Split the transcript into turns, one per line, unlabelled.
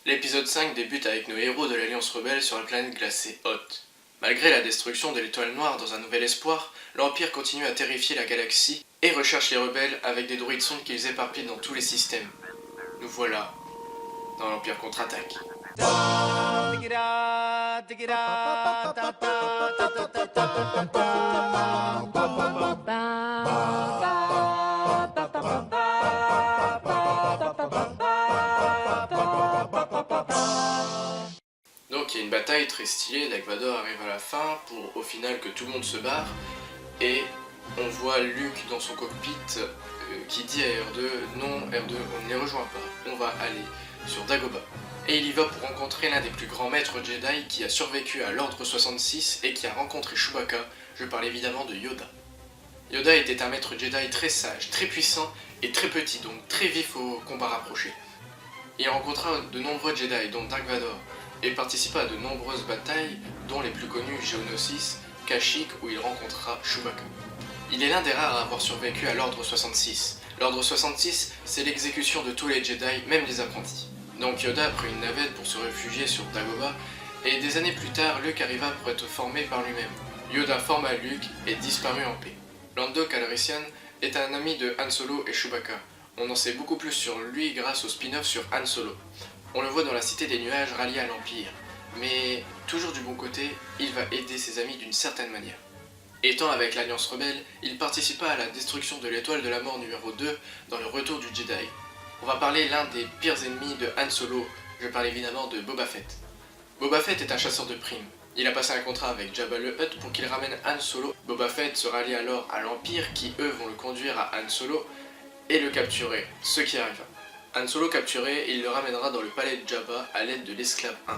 L'épisode 5 débute avec nos héros de l'Alliance Rebelle sur la planète glacée Hoth. Malgré la destruction de l'étoile noire dans un nouvel espoir, l'Empire continue à terrifier la galaxie et recherche les rebelles avec des droïdes sondes qu'ils éparpillent dans tous les systèmes. Nous voilà dans l'Empire contre-attaque. Donc il y a une bataille très stylée, Dark Vador arrive à la fin pour au final que tout le monde se barre et on voit Luke dans son cockpit qui dit à R2 non R2 on ne les rejoint pas, on va aller sur Dagobah. Et il y va pour rencontrer l'un des plus grands maîtres Jedi qui a survécu à l'Ordre 66 et qui a rencontré Chewbacca, je parle évidemment de Yoda. Yoda était un maître Jedi très sage, très puissant et très petit, donc très vif au combat rapproché. Il rencontra de nombreux Jedi, dont Dark Vador, et participa à de nombreuses batailles, dont les plus connues Geonosis, Kashyyyk, où il rencontra Chewbacca. Il est l'un des rares à avoir survécu à l'Ordre 66. L'Ordre 66, c'est l'exécution de tous les Jedi, même les apprentis. Donc Yoda a pris une navette pour se réfugier sur Dagobah, et des années plus tard, Luke arriva pour être formé par lui-même. Yoda forma Luke et disparut en paix. Lando Calrissian est un ami de Han Solo et Chewbacca. On en sait beaucoup plus sur lui grâce au spin-off sur Han Solo. On le voit dans la Cité des Nuages rallié à l'Empire, mais toujours du bon côté, il va aider ses amis d'une certaine manière. Étant avec l'Alliance Rebelle, il participa à la destruction de l'étoile de la mort numéro 2 dans le Retour du Jedi. On va parler l'un des pires ennemis de Han Solo, je parle évidemment de Boba Fett. Boba Fett est un chasseur de primes. Il a passé un contrat avec Jabba le Hutt pour qu'il ramène Han Solo. Boba Fett se rallie alors à l'Empire qui eux vont le conduire à Han Solo et le capturer, ce qui arriva. Han Solo capturé, il le ramènera dans le palais de Jabba à l'aide de l'esclave 1.